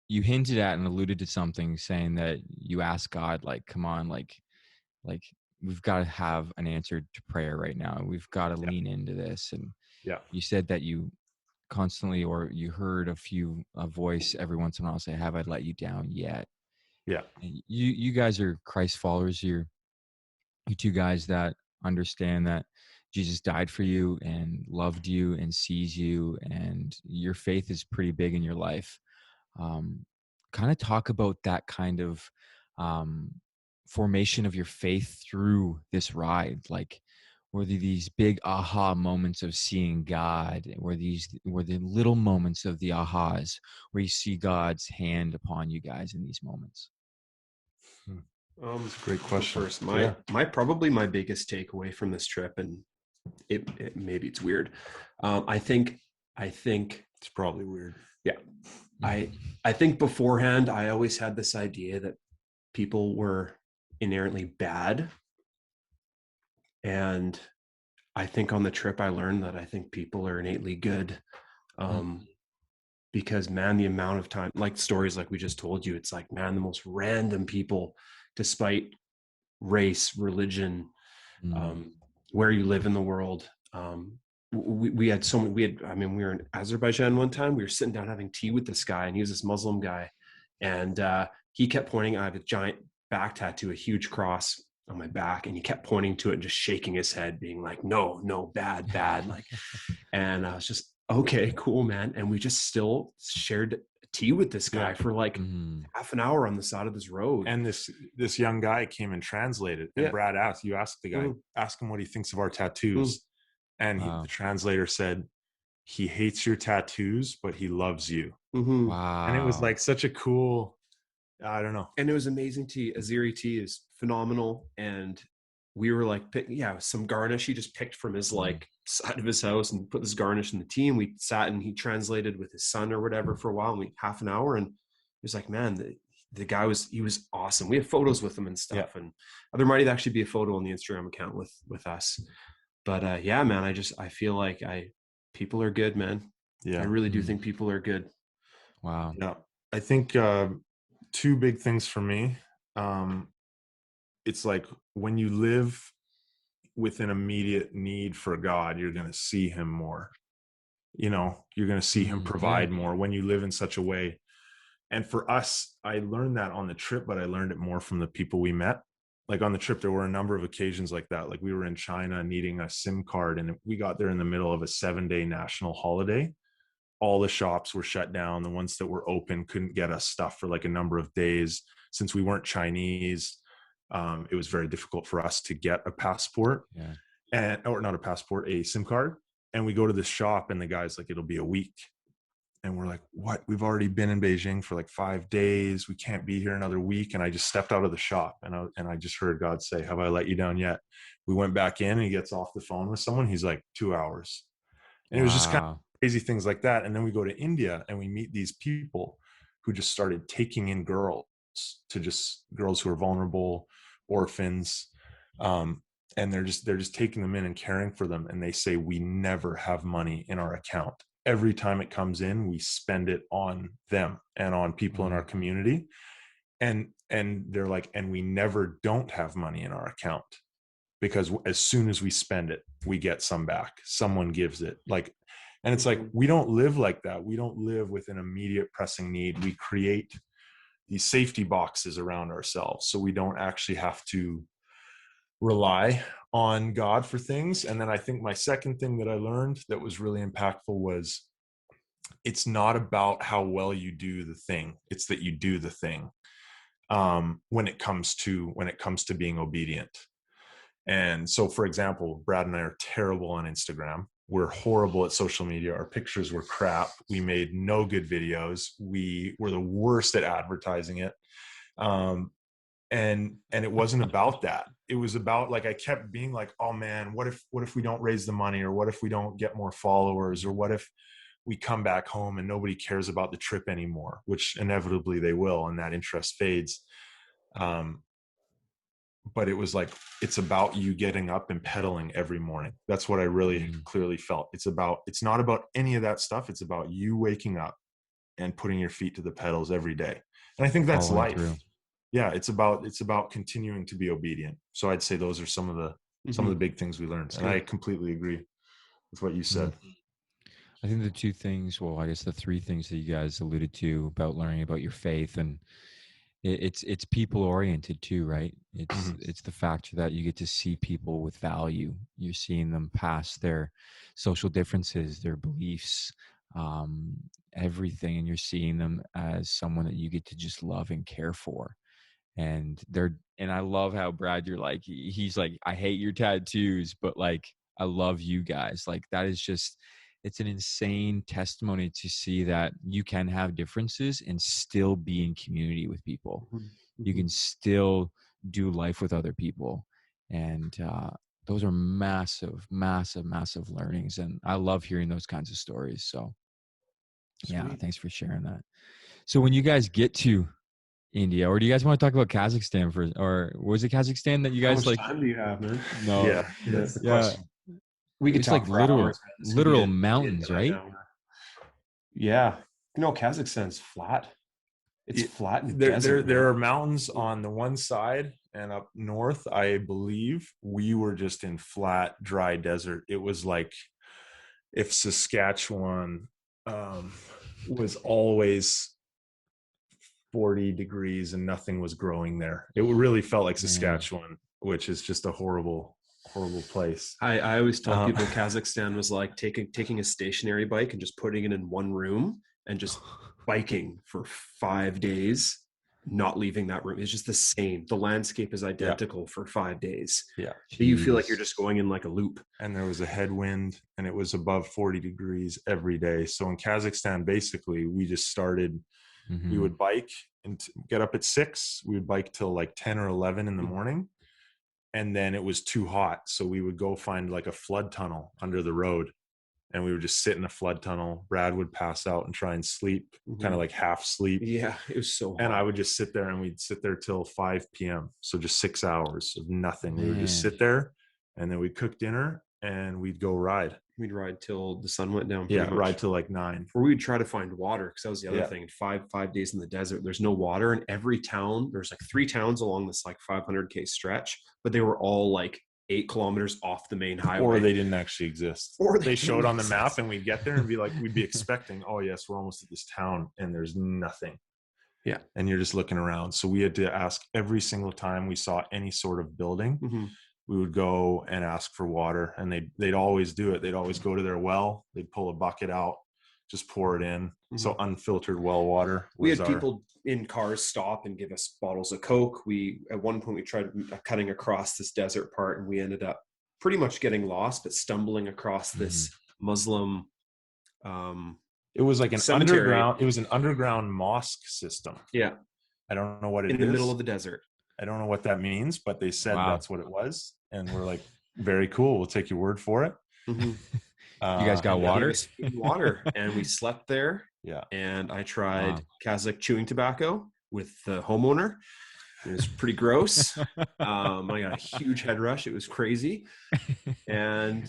hinted at and alluded to something, saying that you asked God, like, come on, like we've got to have an answer to prayer right now. We've got to lean into this. And you said that you constantly, or you heard a voice every once in a while say, have I let you down yet? Yeah. And you guys are Christ followers. You two guys that understand that Jesus died for you and loved you and sees you, and your faith is pretty big in your life. Kind of talk about that kind of formation of your faith through this ride. Like, were there these big aha moments of seeing God? Were the little moments of the ahas where you see God's hand upon you guys in these moments? That's a great question. First, probably my biggest takeaway from this trip, and it maybe it's weird. I think it's probably weird. Yeah. I think beforehand, I always had this idea that people were inherently bad. And I think on the trip, I learned that I think people are innately good. Because man, the amount of time, like stories like we just told you, it's like, man, the most random people, despite race, religion, where you live in the world. We were in Azerbaijan one time. We were sitting down having tea with this guy, and he was this Muslim guy. And he kept pointing. I have a giant back tattoo, a huge cross on my back, and he kept pointing to it and just shaking his head, being like, no, bad, like. And I was just, okay, cool, man. And we just still shared tea with this guy for like half an hour on the side of this road. And this young guy came and translated. And Brad asked the guy, ask him what he thinks of our tattoos. And the translator said, he hates your tattoos, but he loves you. Wow. And it was like such a cool, I don't know. And it was amazing tea. Azeri tea is phenomenal. And we were like, some garnish he just picked from his like side of his house and put this garnish in the tea. And we sat and he translated with his son or whatever for a while, and half an hour. And it was like, man, the guy was awesome. We have photos with him and stuff. And there might actually be a photo on the Instagram account with us. But man, I feel like people are good, man. Yeah. I really do think people are good. Wow. Yeah. I think two big things for me. It's like when you live with an immediate need for God, you're going to see him more. You're going to see him provide more when you live in such a way. And for us, I learned that on the trip, but I learned it more from the people we met. like on the trip, there were a number of occasions like that. Like we were in China needing a SIM card, and we got there in the middle of a 7-day national holiday. All the shops were shut down. The ones that were open couldn't get us stuff for like a number of days. Since we weren't Chinese, it was very difficult for us to get a passport, or not a passport, a SIM card. And we go to this shop, and the guy's like, it'll be a week. And we're like, what? We've already been in Beijing for like 5 days. We can't be here another week. And I just stepped out of the shop, and I just heard God say, have I let you down yet? We went back in, and he gets off the phone with someone. He's like, 2 hours. And it was just kind of crazy things like that. And then we go to India, and we meet these people who just started taking in girls who are vulnerable, orphans. And they're just taking them in and caring for them. And they say, we never have money in our account. Every time it comes in, we spend it on them and on people in our community. And they're like, and we never don't have money in our account, because as soon as we spend it, we get some back. Someone gives it. Like, and it's like, we don't live like that. We don't live with an immediate pressing need. We create these safety boxes around ourselves, so we don't actually have to rely on God for things. And then I think my second thing that I learned that was really impactful was, it's not about how well you do the thing, it's that you do the thing. When it comes to being obedient. And so, for example, Brad and I are terrible on Instagram. We're horrible at social media. Our pictures were crap. We made no good videos. We were the worst at advertising it. And it wasn't about that. It was about, like, I kept being like, oh man, what if we don't raise the money, or what if we don't get more followers, or what if we come back home and nobody cares about the trip anymore, which inevitably they will, and that interest fades. But it was like, it's about you getting up and pedaling every morning. That's what I really clearly felt. It's not about any of that stuff. It's about you waking up and putting your feet to the pedals every day. And I think that's life. Through. Yeah. It's about continuing to be obedient. So I'd say those are some of the big things we learned. And I completely agree with what you said. I think the two things, well, I guess the three things that you guys alluded to about learning about your faith, and it's people oriented too, right? It's the fact that you get to see people with value. You're seeing them past their social differences, their beliefs, everything, and you're seeing them as someone that you get to just love and care for. And I love how, Brad, you're like, he's like, I hate your tattoos, but like, I love you guys. Like, that is just, it's an insane testimony to see that you can have differences and still be in community with people. You can still do life with other people. And those are massive, massive, massive learnings. And I love hearing those kinds of stories. So yeah, thanks for sharing that. So when you guys get to India, or do you guys want to talk about Kazakhstan first? Or was it Kazakhstan that you guys like? How much time do you have, man? No. Yeah, that's the question. We could talk like for literal mountains, right? Yeah. No, Kazakhstan's flat. It's flat. And there are mountains on the one side, and up north, I believe we were just in flat, dry desert. It was like if Saskatchewan was always 40 degrees and nothing was growing there. It really felt like Saskatchewan, which is just a horrible place. I always tell people Kazakhstan was like taking a stationary bike and just putting it in one room and just biking for 5 days, not leaving that room. It's just the same. The landscape is identical for 5 days. Yeah. You feel like you're just going in like a loop. And there was a headwind, and it was above 40 degrees every day. So in Kazakhstan, basically, we just started, we would bike and get up at 6. We would bike till like 10 or 11 in the morning. And then it was too hot. So we would go find like a flood tunnel under the road, and we would just sit in a flood tunnel. Brad would pass out and try and sleep, kind of like half sleep. Yeah, it was so hot. And I would just sit there, and we'd sit there till 5 p.m. So just 6 hours of nothing. We would just sit there, and then we'd cook dinner, and we'd go ride. We'd ride till the sun went down. Yeah, ride till like 9. Or we'd try to find water, because that was the other thing. 5 days in the desert, there's no water. And every town, there's like 3 towns along this like 500K stretch, but they were all like 8 kilometers off the main highway. Or they didn't actually exist. Or they showed on the map, and we'd get there and be like, we'd be expecting, oh yes, we're almost at this town, and there's nothing. Yeah. And you're just looking around. So we had to ask every single time we saw any sort of building, we would go and ask for water, and they'd always do it. They'd always go to their well, they'd pull a bucket out, just pour it in. So unfiltered well water. We had people in cars stop and give us bottles of Coke. At one point we tried cutting across this desert part, and we ended up pretty much getting lost, but stumbling across this Muslim it was like an cemetery. underground mosque system. Yeah. I don't know what it is. In the middle of the desert. I don't know what that means, but they said that's what it was. And we're like, very cool. We'll take your word for it. You guys got water? Water. And we slept there. Yeah. And I tried Kazakh chewing tobacco with the homeowner. It was pretty gross. I got a huge head rush. It was crazy. And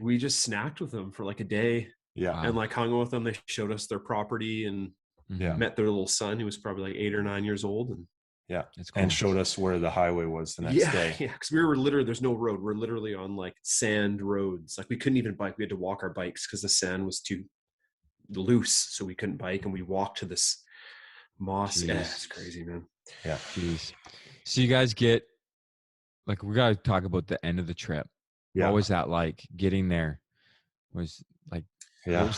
we just snacked with them for like a day. Yeah. And like hung with them. They showed us their property and met their little son, who was probably like 8 or 9 years old. And that's cool. And showed us where the highway was the next day. Yeah, because we were literally, there's no road. We're literally on like sand roads. Like we couldn't even bike. We had to walk our bikes because the sand was too loose. So we couldn't bike, and we walked to this mosque. Yeah, it's crazy, man. Yeah. Jeez. So you guys get, like, we got to talk about the end of the trip. Yeah. What was that like getting there? Was like,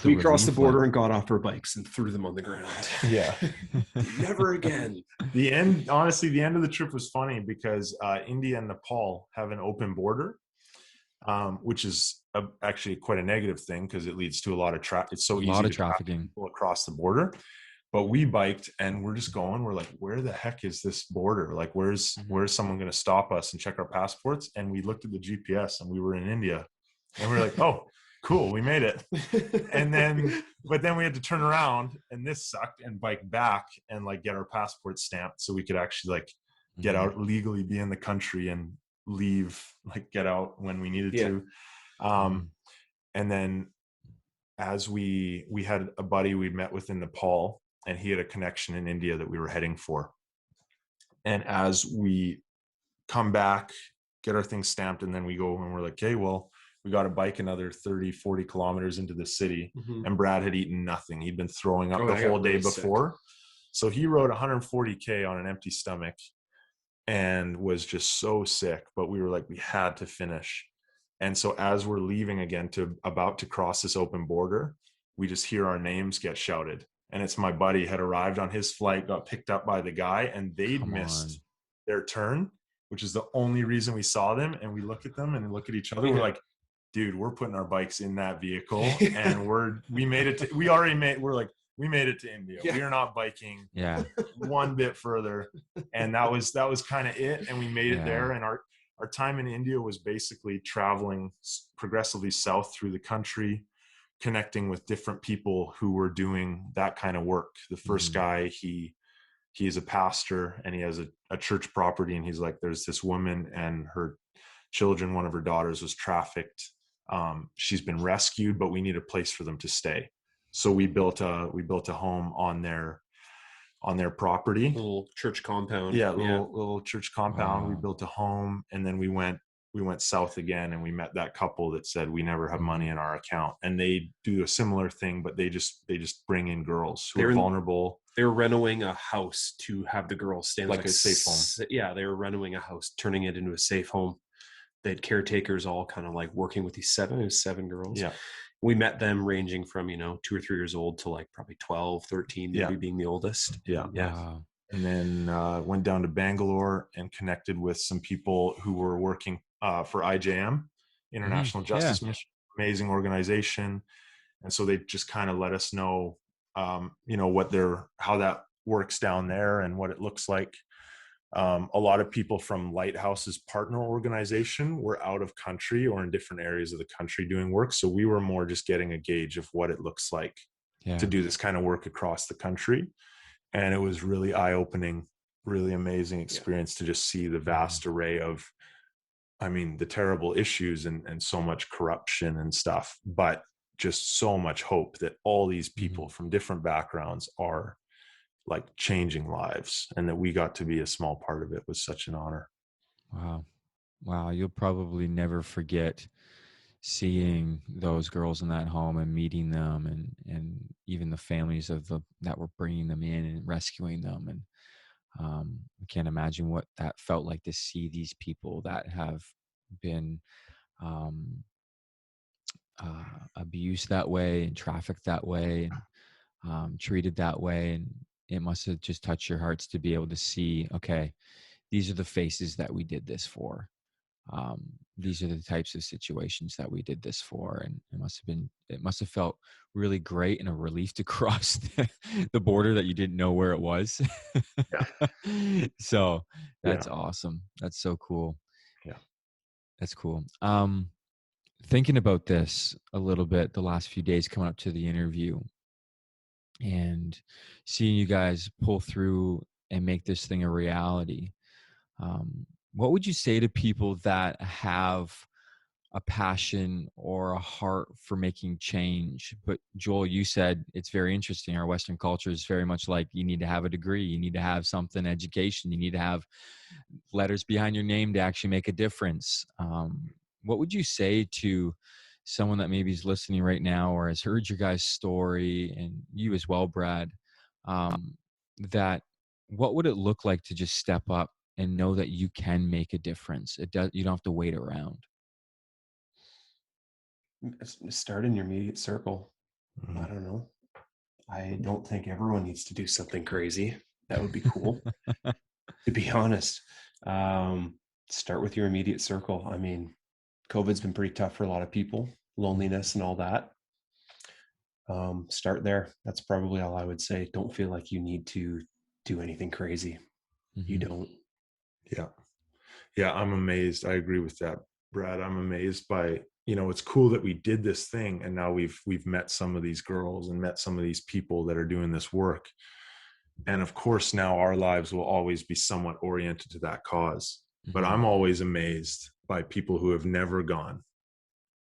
we crossed the border and got off our bikes and threw them on the ground. Yeah. Never again. Honestly, the end of the trip was funny because India and Nepal have an open border, which is actually quite a negative thing because it leads to a lot of traffic. It's so easy to trafficking people across the border. But we biked and we're just going. We're like, where the heck is this border? Like, where's someone going to stop us and check our passports? And we looked at the GPS and we were in India. And we were like, oh, cool, we made it. But then we had to turn around, and this sucked, and bike back and like get our passports stamped so we could actually like get out legally, be in the country, and leave, like get out when we needed to. And then as we had a buddy we met with in Nepal, and he had a connection in India that we were heading for. And as we come back, get our things stamped, and then we go and we're like, okay, well, we got to bike another 30, 40 kilometers into the city. And Brad had eaten nothing. He'd been throwing up the whole day before. Sick. So he rode 140K on an empty stomach and was just so sick. But we were like, we had to finish. And so as we're leaving again about to cross this open border, we just hear our names get shouted. And it's my buddy had arrived on his flight, got picked up by the guy, and they'd missed their turn, which is the only reason we saw them. And we look at them and look at each other. We're like, dude, we're putting our bikes in that vehicle, and we made it to, we made it to India. We are not biking one bit further. And that was kind of it. And we made it there. And our time in India was basically traveling progressively south through the country, connecting with different people who were doing that kind of work. The first guy, he is a pastor, and he has a church property, and he's like, there's this woman and her children, one of her daughters was trafficked. She's been rescued, but we need a place for them to stay. So we built a home on their property. A little church compound. Yeah, little church compound. Wow. We built a home, and then we went south again, and we met that couple that said, we never have money in our account. And they do a similar thing, but they just bring in girls who are vulnerable. They were renovating a house to have the girls stay in like a safe home. Yeah, they were renovating a house, turning it into a safe home. They had caretakers all kind of like working with these seven girls. Yeah. We met them ranging from, 2 or 3 years old to like probably 12, 13, maybe being the oldest. Yeah. Yeah. Wow. And then went down to Bangalore and connected with some people who were working for IJM, International Justice Mission, amazing organization. And so they just kind of let us know, how that works down there and what it looks like. A lot of people from Lighthouse's partner organization were out of country or in different areas of the country doing work. So we were more just getting a gauge of what it looks like to do this kind of work across the country. And it was really eye-opening, really amazing experience to just see the vast array of, the terrible issues and so much corruption and stuff, but just so much hope that all these people from different backgrounds are like changing lives, and that we got to be a small part of it was such an honor. Wow. You'll probably never forget seeing those girls in that home and meeting them, and even the families that were bringing them in and rescuing them. And I can't imagine what that felt like to see these people that have been um, abused that way and trafficked that way and treated that way. And it must have just touched your hearts to be able to see, okay, these are the faces that we did this for. These are the types of situations that we did this for. And it must have felt really great and a relief to cross the border that you didn't know where it was. Yeah. So that's Yeah. awesome. That's so cool. Yeah. That's cool. Thinking about this a little bit the last few days coming up to the interview and seeing you guys pull through and make this thing a reality. What would you say to people that have a passion or a heart for making change? But Joel, you said it's very interesting. Our Western culture is very much like you need to have a degree, you need to have something, education, you need to have letters behind your name to actually make a difference. What would you say to someone that maybe is listening right now or has heard your guys' story, and you as well, Brad, that what would it look like to just step up and know that you can make a difference? You don't have to wait around. Start in your immediate circle. I don't know. I don't think everyone needs to do something crazy. That would be cool. To be honest, start with your immediate circle. I mean, COVID's been pretty tough for a lot of people, loneliness and all that. Start there. That's probably all I would say. Don't feel like you need to do anything crazy. You don't. Yeah. Yeah. I'm amazed. I agree with that, Brad. I'm amazed by, it's cool that we did this thing and now we've met some of these girls and met some of these people that are doing this work. And of course, now our lives will always be somewhat oriented to that cause. But I'm always amazed by people who have never gone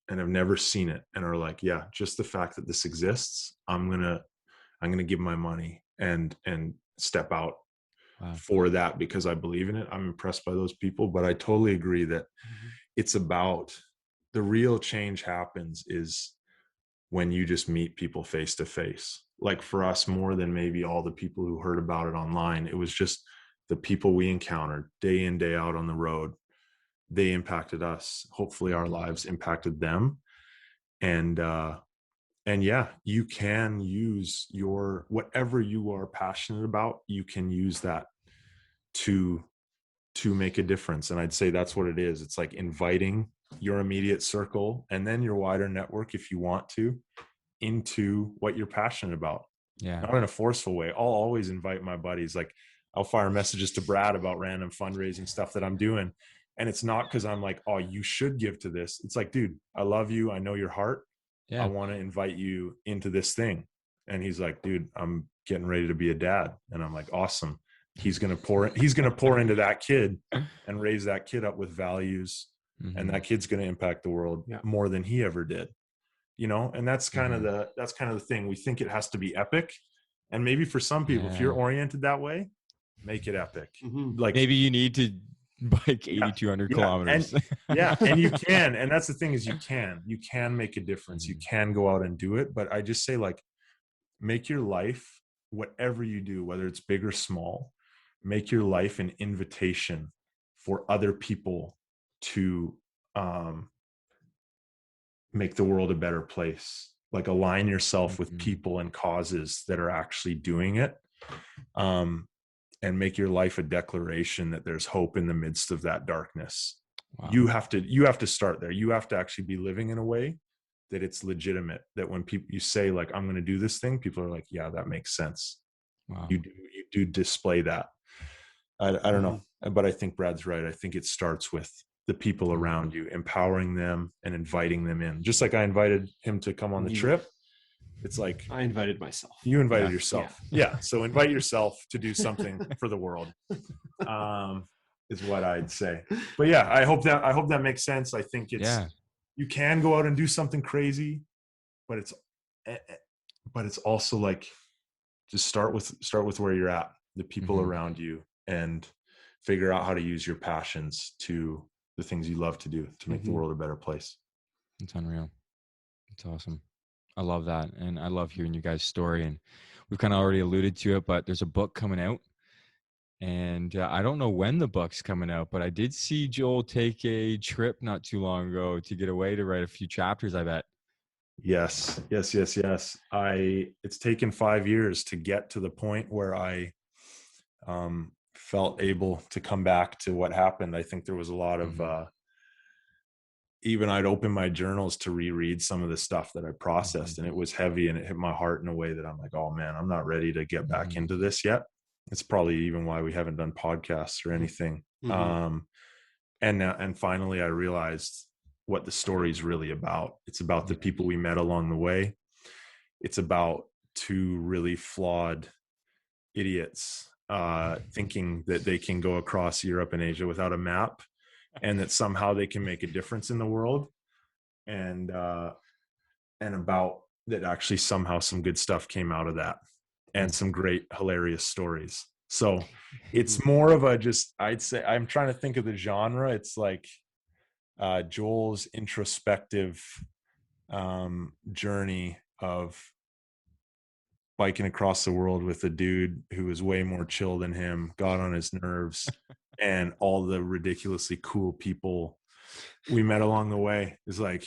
and have never seen it and are like, yeah, just the fact that this exists, I'm going to give my money and step out for that because I believe in it. I'm impressed by those people, but I totally agree that it's about the real change happens is when you just meet people face to face. Like for us, more than maybe all the people who heard about it online, it was just the people we encountered day in, day out on the road. They impacted us. Hopefully our lives impacted them. And yeah, you can use whatever you are passionate about, you can use that to make a difference. And I'd say that's what it is. It's like inviting your immediate circle and then your wider network, if you want to, into what you're passionate about. Yeah. Not in a forceful way. I'll always invite my buddies. Like I'll fire messages to Brad about random fundraising stuff that I'm doing. And it's not because I'm like, oh, you should give to this. It's like, dude, I love you. I know your heart. Yeah. I want to invite you into this thing. And he's like, dude, I'm getting ready to be a dad. And I'm like, awesome. He's going to pour into that kid and raise that kid up with values. And that kid's going to impact the world more than he ever did. And that's kind of the thing. We think it has to be epic. And maybe for some people, if you're oriented that way, make it epic. Like maybe you need to bike 8,200 kilometers. And you can. And that's the thing is you can make a difference. You can go out and do it. But I just say, like, make your life, whatever you do, whether it's big or small, make your life an invitation for other people to make the world a better place. Like align yourself with people and causes that are actually doing it, and make your life a declaration that there's hope in the midst of that darkness. Wow. You have to start there. You have to actually be living in a way that it's legitimate, that when you say, like, I'm going to do this thing, people are like, yeah, that makes sense. Wow. You do display that. I don't know, but I think Brad's right. I think it starts with the people around you, empowering them and inviting them in. Just like I invited him to come on the trip. It's like I invited myself. You invited yourself. Yeah. So invite yourself to do something for the world, is what I'd say. But yeah, I hope that makes sense. I think you can go out and do something crazy, but it's also like, just start with where you're at, the people around you, and figure out how to use your passions to the things you love to do to make the world a better place. It's unreal. It's awesome. I love that. And I love hearing you guys' story. And we've kind of already alluded to it, but there's a book coming out. And I don't know when the book's coming out, but I did see Joel take a trip not too long ago to get away to write a few chapters, I bet. Yes. It's taken 5 years to get to the point where I felt able to come back to what happened. I think there was a lot of, even I'd open my journals to reread some of the stuff that I processed, and it was heavy and it hit my heart in a way that I'm like, oh man, I'm not ready to get back into this yet. It's probably even why we haven't done podcasts or anything. And finally I realized what the story's really about. It's about the people we met along the way. It's about two really flawed idiots thinking that they can go across Europe and Asia without a map, and that somehow they can make a difference in the world, and about that actually somehow some good stuff came out of that, and some great hilarious stories. So it's more of a, just, I'd say, I'm trying to think of the genre. It's like Joel's introspective journey of biking across the world with a dude who was way more chill than him, got on his nerves, and all the ridiculously cool people we met along the way. Is like,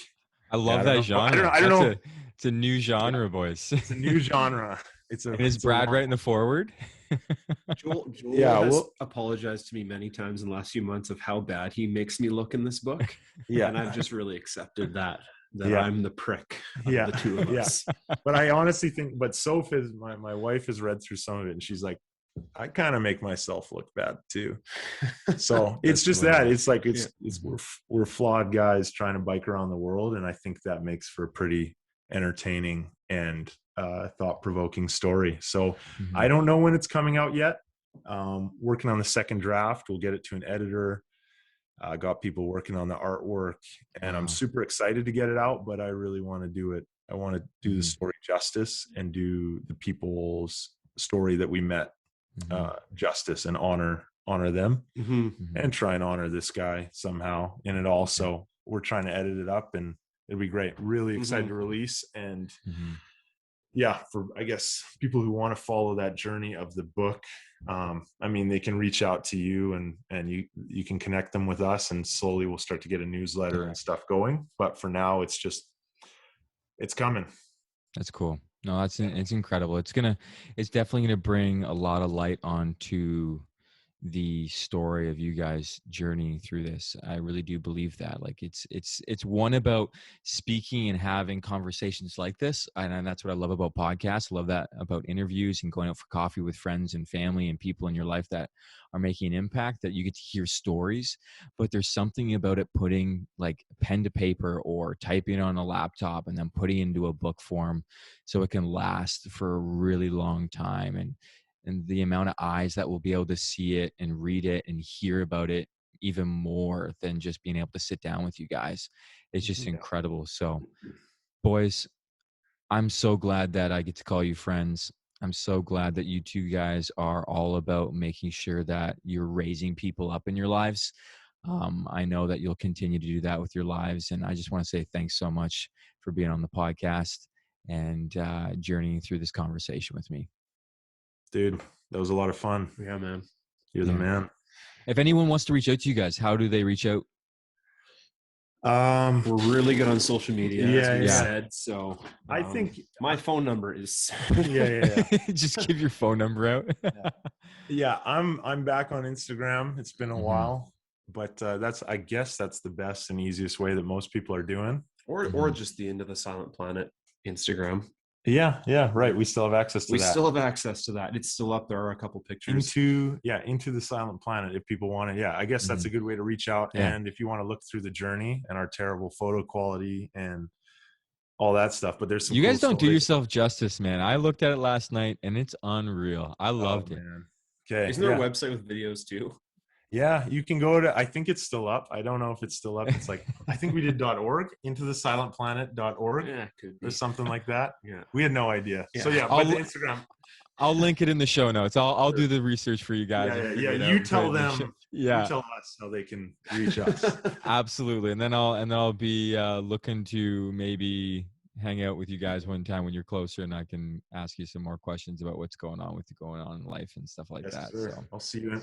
I love that genre. I don't know. It's a new genre, boys. It's a new genre. And is Brad right in the forward? Joel has apologized to me many times in the last few months of how bad he makes me look in this book. And I've just really accepted that I'm the prick of the two of us. But I honestly think, but Soph is, my wife has read through some of it, and she's like, I kind of make myself look bad too. So it's just hilarious. That it's like, we're flawed guys trying to bike around the world. And I think that makes for a pretty entertaining and thought-provoking story. So I don't know when it's coming out yet. Working on the second draft. We'll get it to an editor. Got people working on the artwork, and I'm super excited to get it out, but I really want to do it. I want to do the story justice and do the people's story that we met justice, and honor them, and try and honor this guy somehow in it all. So we're trying to edit it up, and it'll be great. Really excited to release. And for, I guess, people who want to follow that journey of the book, I mean, they can reach out to you, and you can connect them with us, and slowly we'll start to get a newsletter and stuff going. But for now, it's coming. That's cool. No, it's incredible. It's definitely gonna bring a lot of light onto the story of you guys journeying through this. I really do believe that. Like it's one about speaking and having conversations like this, and that's what I love about podcasts. I love that about interviews and going out for coffee with friends and family and people in your life that are making an impact, that you get to hear stories. But there's something about it putting like pen to paper or typing on a laptop and then putting it into a book form so it can last for a really long time, and the amount of eyes that will be able to see it and read it and hear about it even more than just being able to sit down with you guys. It's just incredible. So, boys, I'm so glad that I get to call you friends. I'm so glad that you two guys are all about making sure that you're raising people up in your lives. I know that you'll continue to do that with your lives. And I just want to say thanks so much for being on the podcast and journeying through this conversation with me. Dude, that was a lot of fun. Yeah, man. You're the man. If anyone wants to reach out to you guys, how do they reach out? We're really good on social media, as we said. So I think my phone number is just give your phone number out. I'm back on Instagram. It's been a while, but I guess that's the best and easiest way that most people are doing. Or just the Into the Silent Planet Instagram. Yeah, right. We still have access to that. We still have access to that. It's still up. There are a couple pictures. Into the Silent Planet, if people want to. Yeah, I guess that's a good way to reach out. Yeah. And if you want to look through the journey and our terrible photo quality and all that stuff. But there's some You guys don't do yourself justice, man. I looked at it last night and it's unreal. I loved it. Man. Okay. Isn't there a website with videos too? Yeah, you can go to, I think it's still up. I don't know if it's still up. It's like, I think we did .org, intothesilentplanet.org, or something like that. Yeah. We had no idea. Yeah. So but the Instagram. I'll link it in the show notes. I'll do the research for you guys. Yeah. You tell them. Yeah. You tell us how they can reach us. Absolutely. And then I'll be looking to maybe hang out with you guys one time when you're closer, and I can ask you some more questions about what's going on in life and stuff like that. Sir. So I'll see you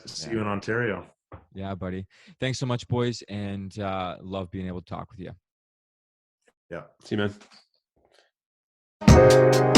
in Ontario. Yeah, buddy. Thanks so much, boys, and love being able to talk with you. Yeah. See you, man.